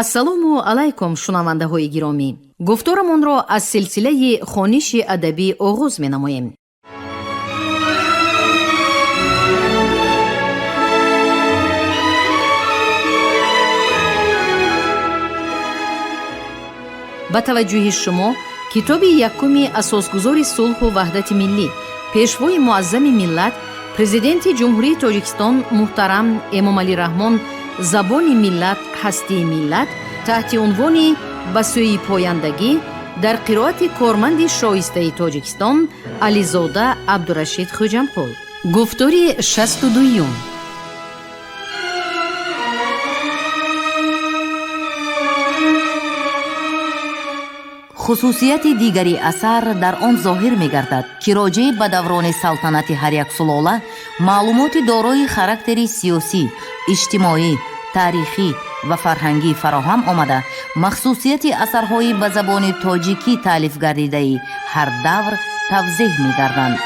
ассалому алайкум шунавандаҳои гиромӣ. гуфторамонро аз силсилаи хониши адабӣ оғоз менамоем. ба таваҷҷӯҳи шумо китоби якуми асосгузори сулҳу ваҳдати миллӣ, пешвои муаззами миллат, президенти ҷумҳурии Тоҷикистон муҳтарам Эмомалӣ Раҳмон забони миллат ҳастии миллат таҳти унвони ба сӯи пояндагӣ дар қироати корманди шоистаи Тоҷикистон Ализода Абдурашид Хуҷамқул. гуфтори 62. خصوصیت دیگری اثر در آن ظاهر می گردد که راجع به دوران سلطنت هر یک سلاله معلومات دارای خاراکتری سیاسی، اجتماعی، تاریخی و فرهنگی فراهم آمده مخصوصیت اثرهای به زبان تاجیکی تالیف گردیده هر دور توضیح می گردند.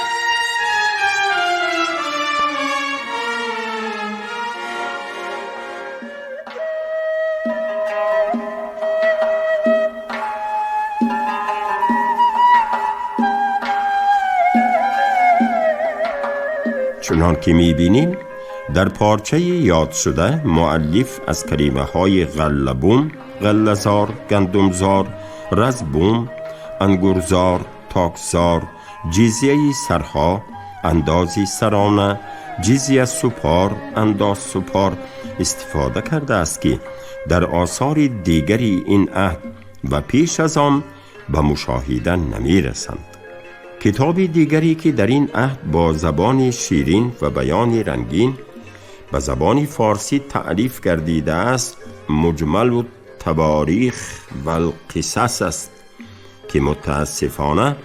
چنان که می‌بینیم در پارچه یاد شده مؤلف از کلمه های غلبوم، غله‌زار، گندمزار، رزبوم، انگورزار، تاکزار، جیزیه سرها، اندازی سرانه، جیزیه سپار، انداز سپار استفاده کرده است که در آثار دیگری این عهد و پیش از آن به مشاهده نمی رسند. کتاب دیگری که در این عهد با زبان شیرین و بیان رنگین به زبان فارسی تعریف گردیده است مجمل التواریخ و القصص است که متاسفانه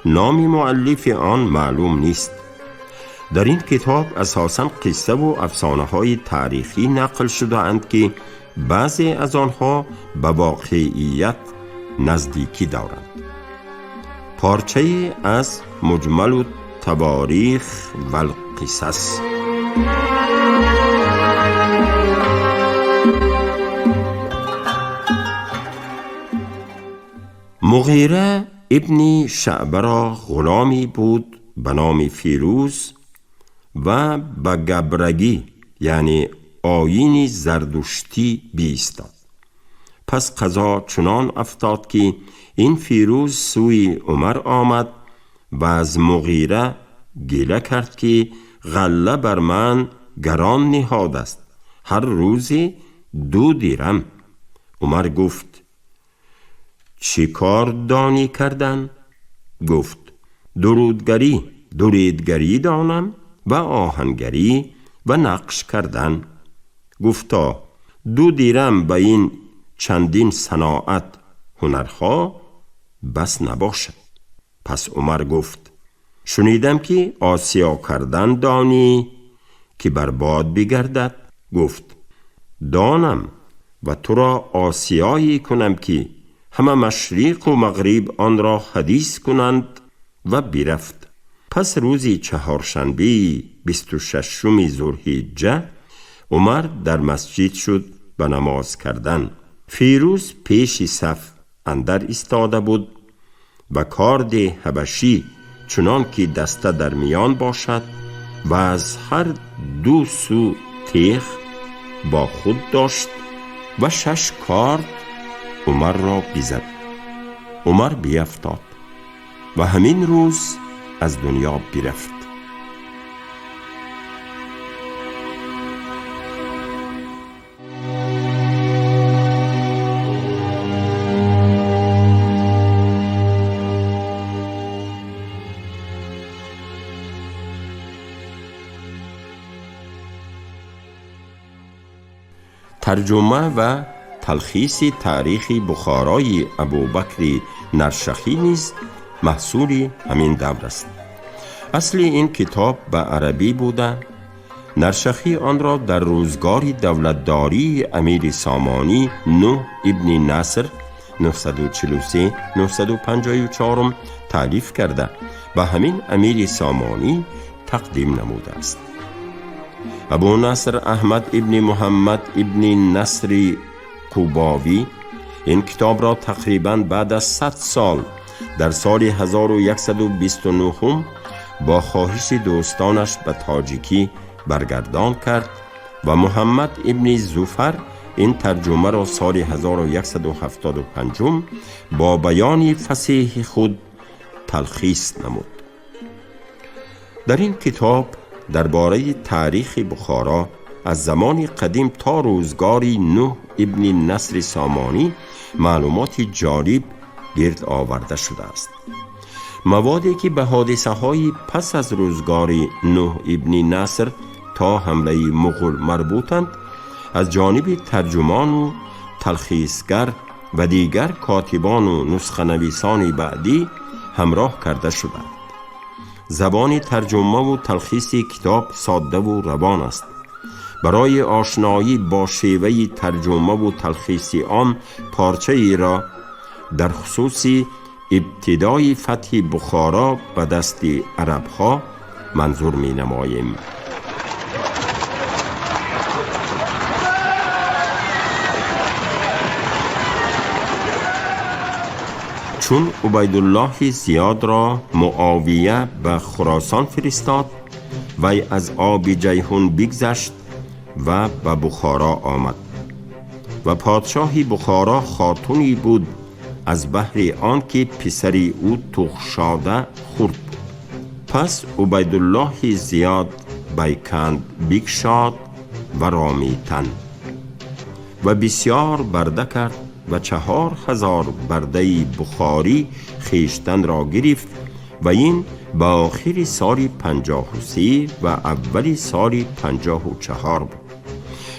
نام مؤلف آن معلوم نیست. در این کتاب اساساً قصه و افسانه های تاریخی نقل شده اند که بعضی از آنها به واقعیت نزدیکی دارند. پارچه از مجمل التواریخ و القصص. مغیره ابن شعبه را غلامی بود به نام فیروز و به گبرگی یعنی آیین زردشتی بیستاد. پس قضا چنان افتاد که این فیروز سوی عمر آمد و از مغیره گله کرد که غله بر من گران نهاد است، هر روزی 2 درم. عمر گفت چی کار دانی کردن؟ گفت دریدگری دانم و آهنگری و نقش کردن. گفتا 2 درم به این چندین صناعت هنرها بس نباشد. پس عمر گفت شنیدم که آسیا کردن دانی که برباد بگردد. گفت دانم و تو را آسیایی کنم که همه مشرق و مغرب آن را حدیث کنند. و برفت. پس روزی 4شنبه 26 ذوالحجه عمر در مسجد شد به نماز کردن. فیروز پیش صف اندر ایستاده بود و کارد حبشی چنان که دسته در میان باشد و از هر 2 سو تیغ با خود داشت و 6 کارد عمر را بزد. عمر بیفتاد و همین روز از دنیا برفت. ترجمه و تلخیص تاریخ بخارای ابوبکر نرشخی نیز محصول همین دور است. اصل این کتاب به عربی بوده. نرشخی آن را در روزگار دولتداری امیر سامانی نوح ابن نصر 943 954 تالیف کرده و همین امیر سامانی تقدیم نموده است. ابو نصر احمد ابن محمد ابن نصر قوباوی این کتاب را تقریباً بعد از 100 سال در سال 1129 با خواهش دوستانش به تاجیکی برگردان کرد و محمد ابن زوفر این ترجمه را سال 1175 با بیان فصیح خود تلخیص نمود. در این کتاب درباره تاریخ بخارا از زمان قدیم تا روزگار نوح ابن نصر سامانی معلومات جالب گرد آورده شده است. موادی که به حادثه های پس از روزگار نوح ابن نصر تا حمله مغول مربوطند از جانب ترجمان و تلخیصگر و دیگر کاتبان و نسخه نویسان بعدی همراه کرده شدند. زبان ترجمه و تلخیص کتاب ساده و روان است. برای آشنایی با شیوه ترجمه و تلخیص آن پارچه ای را در خصوص ابتدای فتح بخارا به دست عربها منظور می نماییم. چون عبیدالله زیاد را معاویه به خراسان فرستاد، وی از آب جیحون بگذشت و به بخارا آمد و پادشاه بخارا خاتونی بود از بهر آنکه پسری او تخشاده خورد بود. پس عبیدالله زیاد بیکند بگشاد و رامیتن و بسیار برده کرد و 4000 برده بخاری خیشتن را گرفت و این به آخر سال 53 و اول سال 54 بود.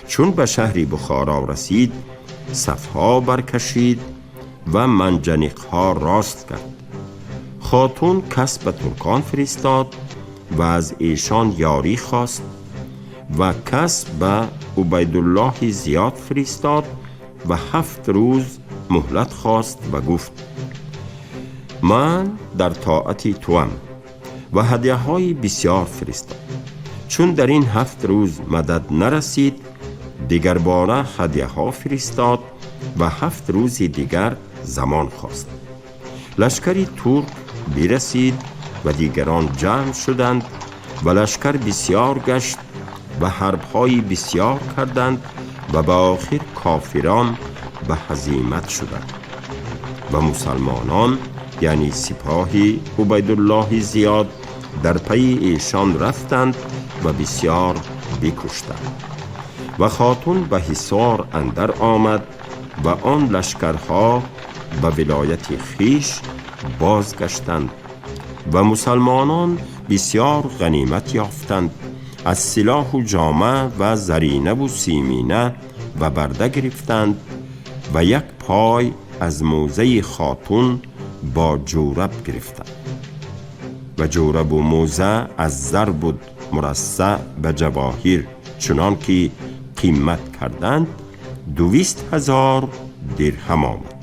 چون به شهر بخارا رسید صفها برکشید و منجنیقها راست کرد. خاتون کس به ترکان فرستاد و از ایشان یاری خواست و کس به عبیدالله زیاد فرستاد و 7 روز مهلت خواست و گفت من در طاعت توام و هدیه های بسیار فرستاد. چون در این 7 روز مدد نرسید دیگر باره هدیه ها فرستاد و 7 روز دیگر زمان خواست. لشکری ترک برسید و دیگران جمع شدند و لشکر بسیار گشت و حرب‌های بسیار کردند و به آخر کافران به هزیمت شدند و مسلمانان یعنی سپاه عبیدالله زیاد در پی ایشان رفتند و بسیار بکشتند و خاتون به حصار اندر آمد و آن لشکرها به ولایت خویش بازگشتند و مسلمانان بسیار غنیمت یافتند، از سلاح و جامه و زرینه و سیمینه و برده گرفتند و 1 پای از موزه خاتون با جورب گرفتند و جورب و موزه از زر بود مرصع به جواهر، چنان که قیمت کردند 200,000 درهم آمد.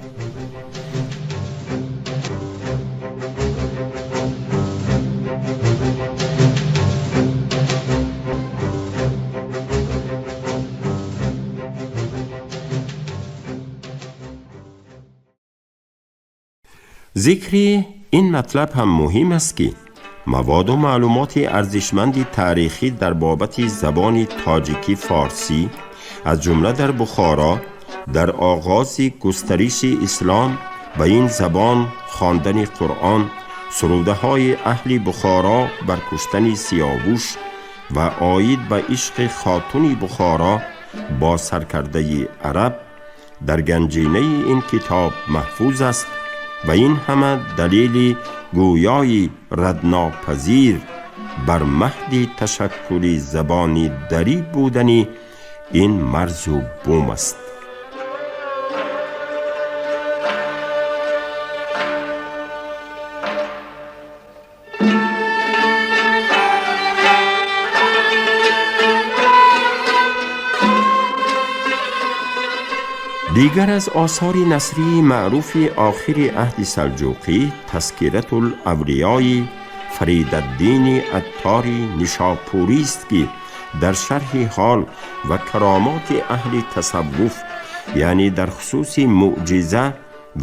ذکر این مطلب هم مهم است که مواد و معلومات ارزشمند تاریخی در بابت زبان تاجیکی فارسی از جمله در بخارا در آغاز گسترش اسلام به این زبان خواندن قرآن، سروده های اهل بخارا بر کشتن سیاووش و آیید به عشق خاتون بخارا با سرکرده عرب در گنجینه این کتاب محفوظ است و این همه دلیل گویای ردناپذیر بر مهد تشکل زبانی دری بودنی این مرز و بوم است. دیگر از آثار نثری معروف آخر عهد سلجوقی تذکرة الاولیاء فریدالدین عطاری نیشاپوری است که در شرح حال و کرامات اهل تصوف یعنی در خصوص معجزه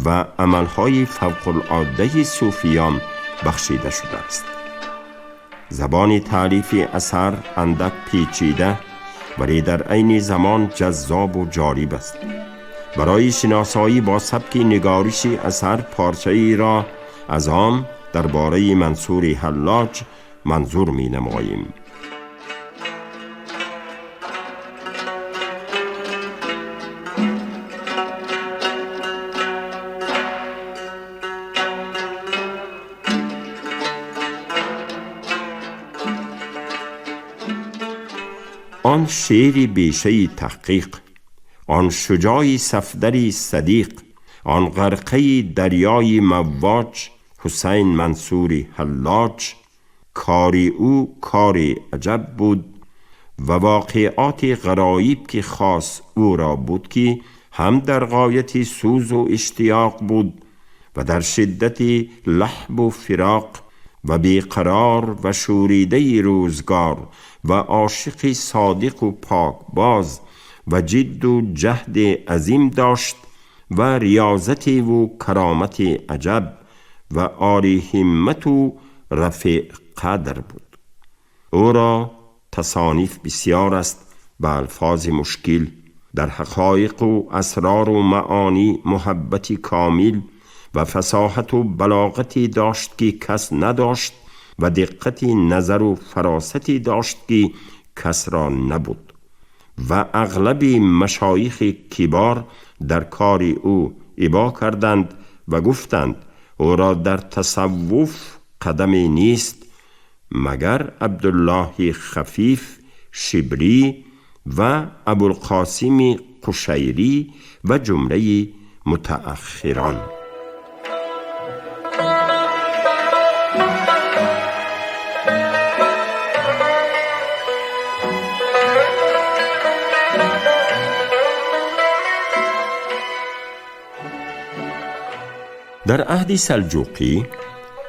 و عملهای فوق‌العاده صوفیان بخشیده شده است. زبان تعریف اثر اندک پیچیده ولی در عین زمان جذاب و جالب است. برای شناسایی با سبک نگارش اثر پارچه‌ای را از آن درباره منصور حلاج منظور می نماییم. آن شعری بیشه تحقیق، آن شجاعی صفدری صدیق، آن غرقه دریای مواج، حسین منصور حلاج. کاری او کاری عجب بود و واقعات غرایب که خاص او را بود که هم در غایت سوز و اشتیاق بود و در شدت لحب و فراق و بیقرار و شوریده روزگار و عاشق صادق و پاک باز و جد و جهد عظیم داشت و ریاضت و کرامت عجب و عالی همت و رفیع قدر بود. او را تصانیف بسیار است به الفاظ مشکل، در حقایق و اسرار و معانی محبتی کامل و فصاحت و بلاغتی داشت که کس نداشت و دقت نظر و فراستی داشت که کس را نبود و اغلب مشایخ کبار در کار او ابا کردند و گفتند او را در تصوف قدمی نیست مگر عبدالله خفیف شبری و ابوالقاسم قشیری و جمله متأخران. در عهد سلجوقی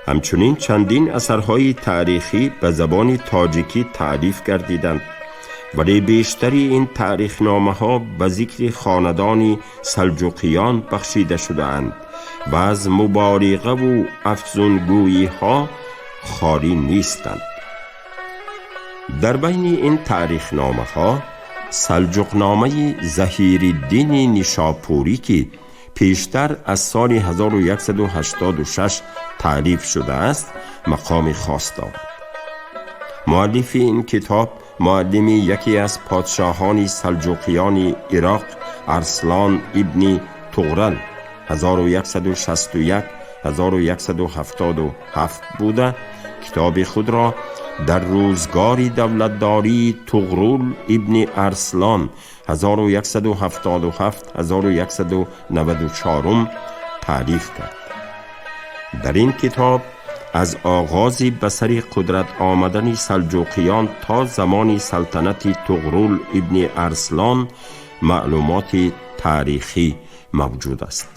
همچنین چندین اثرهای تاریخی به زبان تاجیکی تألیف گردیدند، ولی بیشتری این تاریخنامه ها به ذکر خاندان سلجوقیان بخشیده شده اند و از مبالغه و افزونگویی ها خالی نیستند. در بین این تاریخنامه ها سلجوقنامه ظهیرالدین نیشاپوری که پیشتر از سال 1186 تألیف شده است مقام خاص دارد. مؤلف این کتاب معلم یکی از پادشاهان سلجوقیان عراق ارسلان ابن طغرل 1161-1177 بوده. کتاب خود را در روزگار دولتداری طغرل ابن ارسلان 1177-1194 تألیف کرد. در این کتاب از آغاز به سر قدرت آمدن سلجوقیان تا زمان سلطنت طغرل ابن ارسلان معلومات تاریخی موجود است.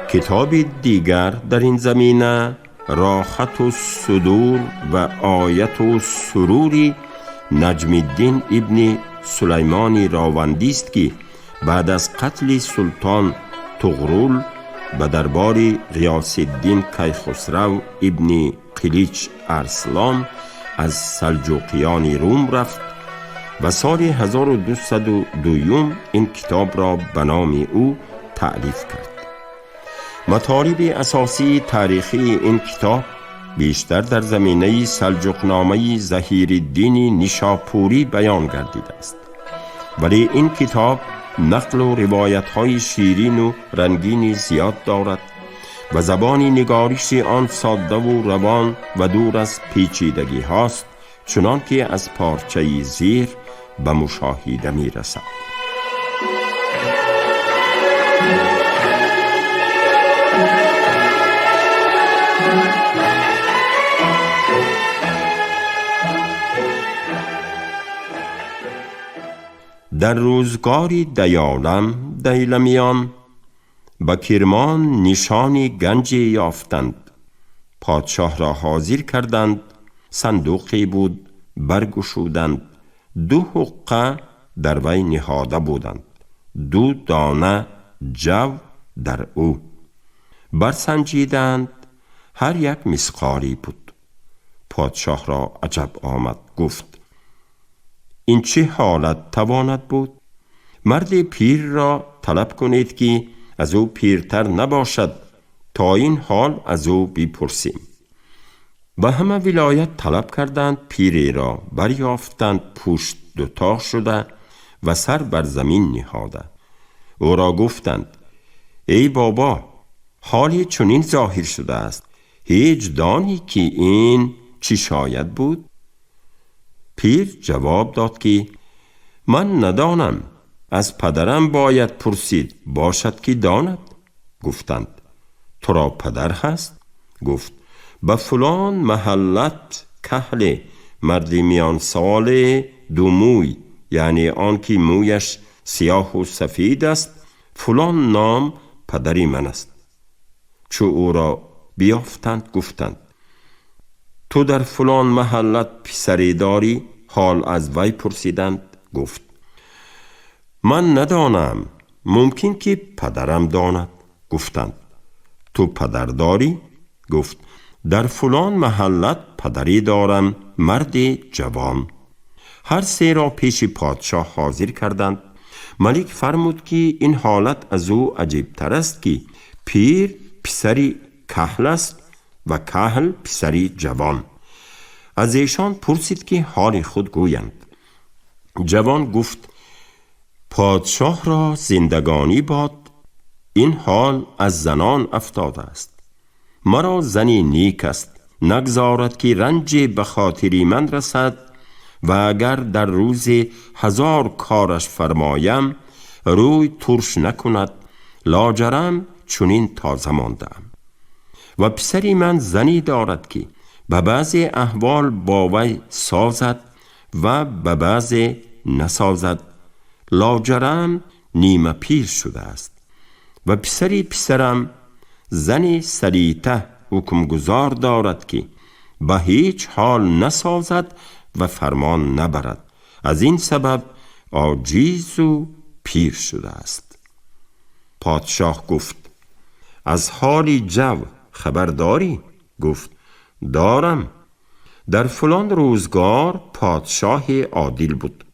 کتاب دیگر در این زمینه راحت و صدور و آیت و سروری نجم الدین ابن سلیمان راوندی است که بعد از قتل سلطان طغرل به دربار غیاث الدین کیخسرو ابن قلیچ ارسلان از سلجوقیان روم رفت و سال 1202 این کتاب را به نام او تألیف کرد. مطالب اساسی تاریخی این کتاب بیشتر در زمینه سلجوقنامه ظهیرالدین نیشاپوری بیان گردیده است، ولی این کتاب نقل و روایت‌های شیرین و رنگین زیاد دارد و زبان نگارش آن ساده و روان و دور از پیچیدگی هاست، چنان که از پارچه زیر به مشاهده می رسد. در روزگار دیالم دیلمیان با کرمان نشانی گنجی یافتند. پادشاه را حاضر کردند. صندوقی بود، برگشودند. 2 حقه در وی نهاده بودند. 2 دانه جو در او. برسنجیدند، هر یک مسقالی بود. پادشاه را عجب آمد، گفت این چه حالت تواند بود؟ مرد پیر را طلب کنید که از او پیرتر نباشد تا این حال از او بپرسیم. و همه ولایت طلب کردند. پیری را بریافتند، پوشت 2 تا شده و سر بر زمین نهاده. او را گفتند ای بابا، حالی چنین ظاهر شده است، هیچ دانی که این چی شاید بود؟ پیر جواب داد که من ندانم، از پدرم باید پرسید، باشد که داند. گفتند تو را پدر هست؟ گفت به فلان محلت کهل، مردی میان سال 2 موی، یعنی آن که مویش سیاه و سفید است، فلان نام پدری من است. چو او را بیافتند گفتند تو در فلان محلت پسری داری؟ حال از وی پرسیدند. گفت من ندانم، ممکن که پدرم داند. گفتند تو پدر داری؟ گفت در فلان محلت پدری دارم، مرد جوان. هر 3 را پیش پادشاه حاضر کردند. ملک فرمود که این حالت از او عجیب تر است که پیر پسری کهل است و کهل پسری جوان. از ایشان پرسید که حال خود گویند. جوان گفت پادشاه را زندگانی باد، این حال از زنان افتاده است. مرا زنی نیک است، نگذارد که رنج به خاطری من رسد و اگر در روز 1000 کارش فرمایم روی ترش نکند. لاجرم چنین تازه ماندم. و پسری من زنی دارد که به بعضی احوال با وی سازد و به بعضی نسازد. لاجرم نیمه پیر شده است. و پسرم زنی سلیطه حکمگزار دارد که به هیچ حال نسازد و فرمان نبرد. از این سبب عاجز و پیر شده است. پادشاه گفت از حال جو خبر داری؟ گفت دارم. در فلان روزگار پادشاه عادل بود.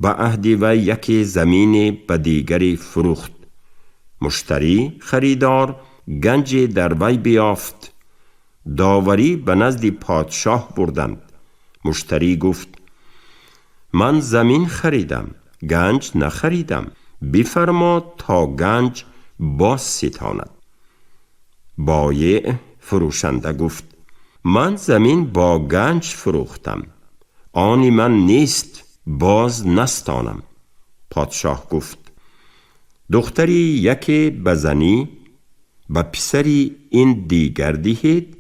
به عهد وی یکی زمین به دیگری فروخت. مشتری خریدار گنج در وی بیافت. داوری به نزد پادشاه بردند. مشتری گفت من زمین خریدم، گنج نخریدم، بفرما تا گنج باز ستاند. بایع فروشنده گفت من زمین با گنج فروختم، آنی من نیست، باز نستانم. پادشاه گفت دختری یکی بزنی و پسری این دیگر دهید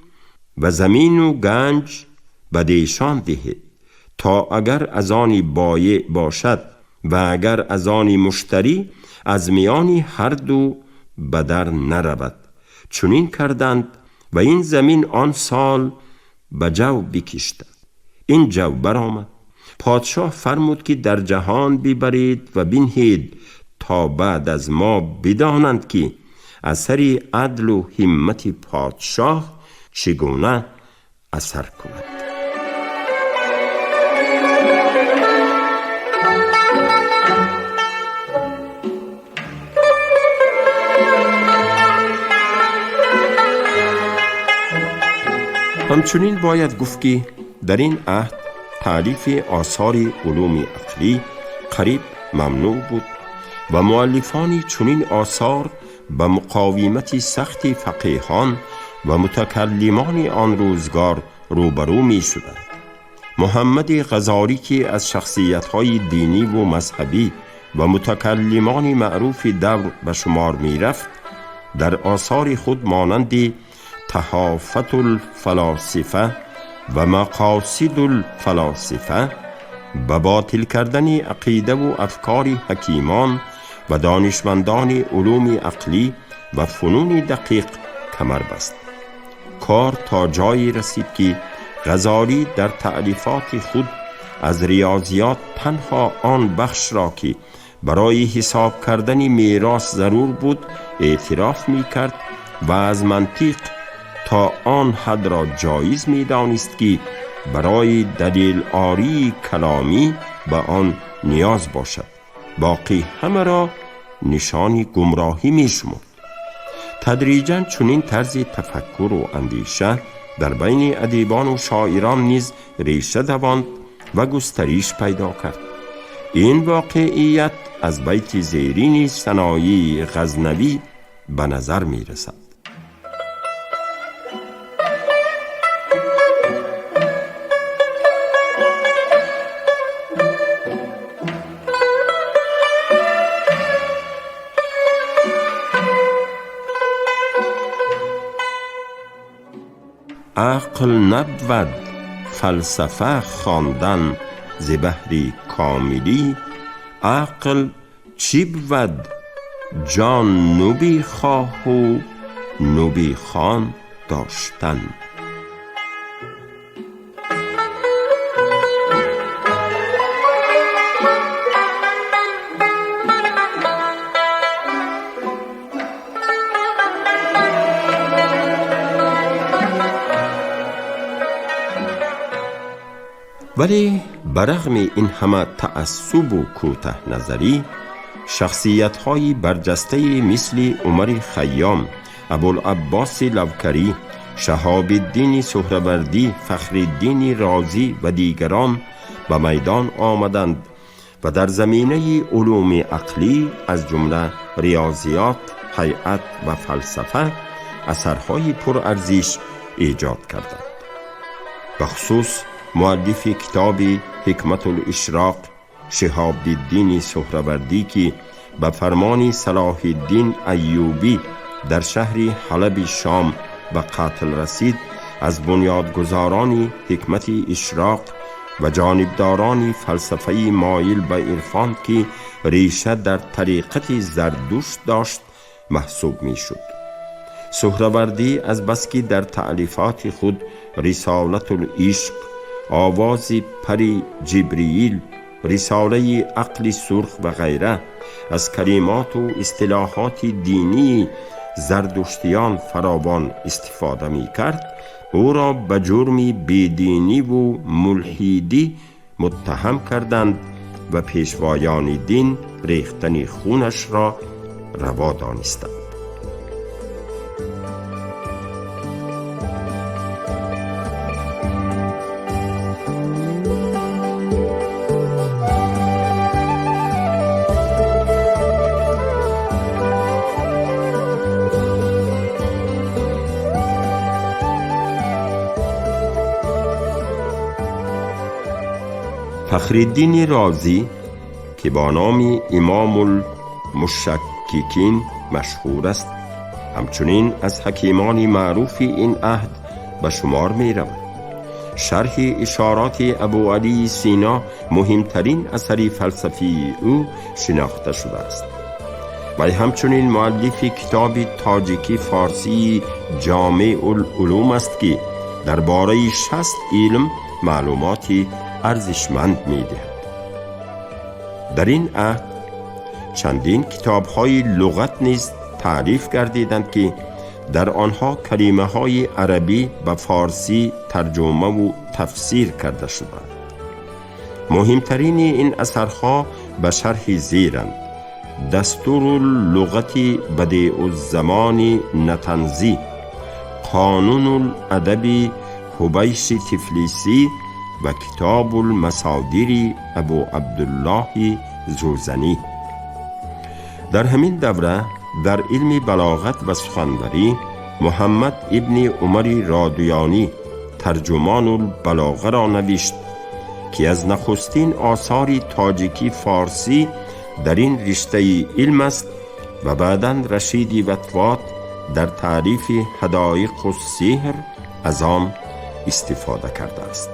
و زمین و گنج بدیشان دهید تا اگر از آنی بایع باشد و اگر از آنی مشتری، از میانی هر دو بدر نرود. چنین کردند و این زمین آن سال به جو بکشتند. این جو برآمد. پادشاه فرمود که در جهان ببرید و بنهید تا بعد از ما بدانند که اثر عدل و همت پادشاه چگونه اثر کند. همچنین باید گفت که در این عهد تألیف آثار علوم عقلی قریب ممنوع بود و مؤلفان چنین آثار به مقاومت سخت فقیهان و متکلمان آن روزگار روبرو می شدند. محمد غزالی که از شخصیت‌های دینی و مذهبی و متکلمان معروف دور به شمار می رفت، در آثار خود مانند تحافت الفلاسفه و مقاصد الفلاسفه به باطل کردن عقیده و افکار حکیمان و دانشمندان علوم عقلی و فنون دقیق کمر بست. کار تا جایی رسید که غزالی در تألیفات خود از ریاضیات تنها آن بخش را که برای حساب کردن میراث ضرور بود اعتراف می کرد و از منطق تا آن حد را جایز می دانست که برای دلیل آری کلامی به آن نیاز باشد. باقی همه را نشانی گمراهی می شمرد. تدریجاً چنین طرز تفکر و اندیشه در بین ادیبان و شاعران نیز ریشه دواند و گسترش پیدا کرد. این واقعیت از بیت زیرین سنایی غزنوی به نظر می رسد. عقل نبود فلسفه خواندن ز بحر کاملی، عقل چی بود جان نبی خواه و نبی خوان داشتن. ولی برغم این همه تعصب و کوته نظری، شخصیت‌های برجسته مثل عمر خیام، ابوالعباس لوکری، شهاب الدین سهروردی، فخرالدین رازی و دیگران به میدان آمدند و در زمینه علوم عقلی از جمله ریاضیات، هیئت و فلسفه اثرهای پرارزش ایجاد کردند. بخصوص مؤلف کتاب حکمت الاشراق شهاب الدین سهروردی که به فرمان صلاح الدین ایوبی در شهر حلب شام به قتل رسید، از بنیادگذاران حکمت اشراق و جانبداران فلسفه مایل به عرفان که ریشه در طریقت زردشت داشت محسوب می شد. سهروردی از بس که در تألیفات خود رسالت العشق، آواز پری جبریل، رساله عقل سرخ و غیره از کلمات و اصطلاحات دینی زردشتیان فراوان استفاده می کرد، او را به جرم بیدینی و ملحدی متهم کردند و پیشوایان دین ریختن خونش را روا دانستند. فخرالدین رازی که با نام امام المشککین مشهور است، همچنین از حکیمان معروف این عهد به شمار می رود. شرح اشارات ابو علی سینا مهمترین اثر فلسفی او شناخته شده است. و همچنین مؤلف کتاب تاجیکی فارسی جامع العلوم است که درباره 60 علم معلوماتی ارزشمند می‌دهد. در این عهد چندین کتاب‌های لغت نیز تعریف گردیدند که در آنها کلمه‌های عربی به فارسی ترجمه و تفسیر کرده شدند. مهمترین این اثرها به شرح زیرند: دستور اللغت بدیع الزمان نتنزی، قانون الادب حبیش تفلیسی و کتاب المصادر ابو عبدالله زوزنی. در همین دوره در علم بلاغت و سخنوری محمد ابن عمر رادیانی ترجمان البلاغه را نوشت که از نخستین آثار تاجیکی فارسی در این رشته علم است و بعداً رشید وطوات در تعریف حدایق السحر از آن استفاده کرده است.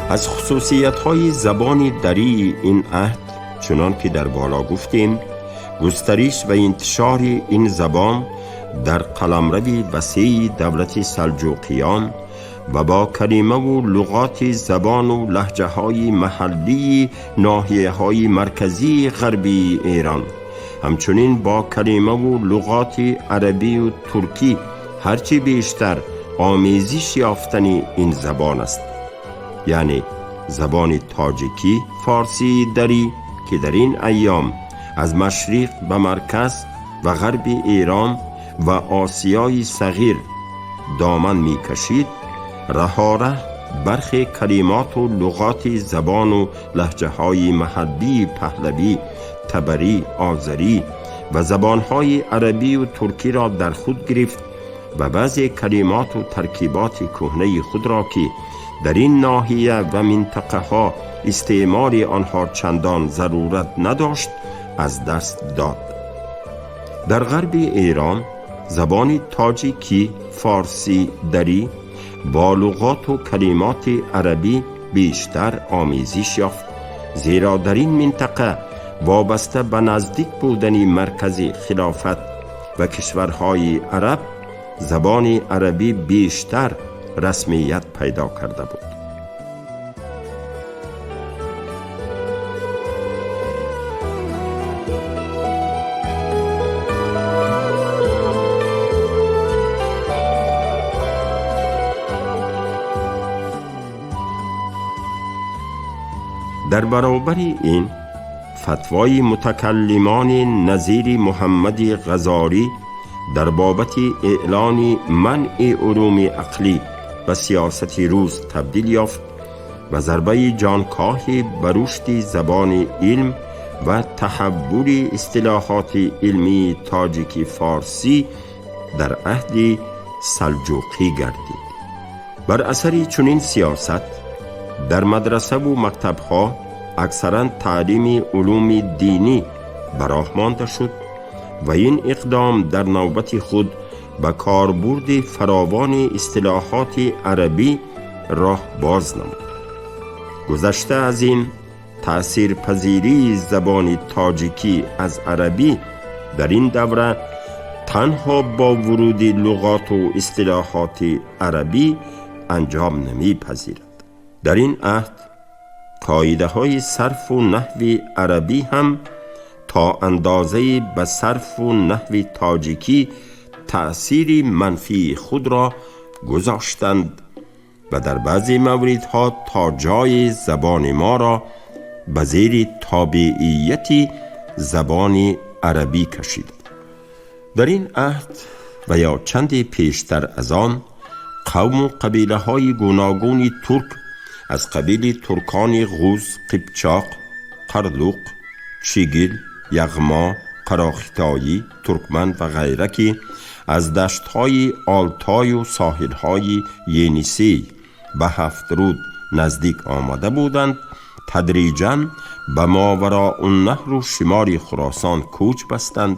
از خصوصیت‌های زبان دری این عهد چنان که در بالا گفتیم، گسترش و انتشار این زبان در قلمرو وسیع دولت سلجوقیان و با کلمه و لغات زبان و لهجه‌های محلی ناحیه‌های مرکزی غربی ایران، همچنین با کلمه و لغات عربی و ترکی هرچی بیشتر آمیزش یافتن این زبان است، یعنی زبان تاجیکی فارسی دری که در این ایام از مشرق و مرکز و غرب ایران و آسیای صغیر دامن می کشید، رهاره برخی کلمات و لغات زبان و لهجه‌های محلی پهلوی، تبری، آذری و زبانهای عربی و ترکی را در خود گرفت و بعضی کلمات و ترکیبات کهنه خود را که در این ناحیه و منطقه ها استعمال آنها چندان ضرورت نداشت از دست داد. در غرب ایران زبان تاجیکی فارسی دری با لغات و کلمات عربی بیشتر آمیزش یافت، زیرا در این منطقه وابسته به نزدیک بودن مرکز خلافت و کشورهای عرب زبان عربی بیشتر رسمیت پیدا کرده بود. در برابر این فتوای متکلمان نظیر محمد غزالی در بابت اعلان منع علوم عقلی و سیاست روز تبدیل یافت و ضربه جانکاهی بر رشد زبان علم و تحول اصطلاحات علمی تاجیکی فارسی در عهد سلجوقی گردید. بر اثر چنین سیاست در مدرسه و مکتب‌ها اکثراً تعلیم علوم دینی براهمانده شد و این اقدام در نوبت خود به کاربرد فراوان اصطلاحات عربی راه باز نمود. گذشته از این تأثیر پذیری زبان تاجیکی از عربی در این دوره تنها با ورود لغات و اصطلاحات عربی انجام نمی پذیرد. در این عهد قاعده های صرف و نحو عربی هم تا اندازه به صرف و نحو تاجیکی تأثیر منفی خود را گذاشتند و در بعضی موردها تا جای زبان ما را به زیر تابعیت زبان عربی کشید. در این عهد و یا چندی پیشتر از آن قوم و قبیله های گوناگون ترک از قبیل ترکان غوز، قیپچاق، قرلوق، چیگل، یغما، قراختایی، ترکمن و غیره که از دشت‌های آلتای و ساحل‌های ینیسی به هفت‌رود نزدیک آمده بودند، تدریجاً به ماوراء النهر و شمال خراسان کوچ بستند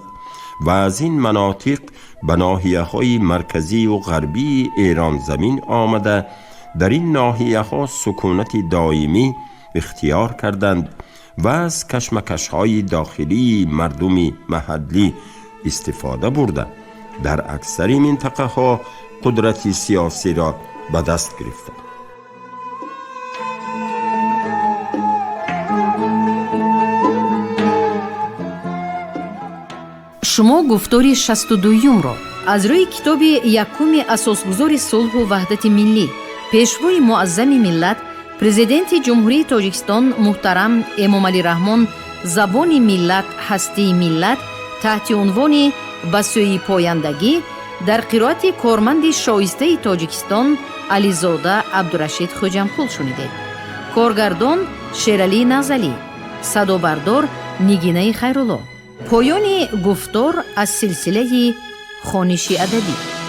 و از این مناطق به ناحیه‌های مرکزی و غربی ایران زمین آمده در این ناحیه‌ها سکونت دائمی اختیار کردند و از کشمکش‌های داخلی مردم محلی استفاده برده در اکثر منطقه ها قدرت سیاسی را به دست گرفتند. شما گفتار 62 را از روی کتاب یکم اساسگذار صلح و وحدت ملی، پیشوای معظم ملت، پرزیدنت جمهوری تاجیکستان محترم امامعلی رحمان، زبان ملت هستی ملت، تحت عنوان به سوی پایندگی در قرائت کارمند شایسته تاجیکستان علیزاده عبدالرشید خوجمپور شنیدید. کارگردان شیرعلی نزلی، صدابردار نگینه خیرالله. پایان گفتار از سلسله خوانش ادبی.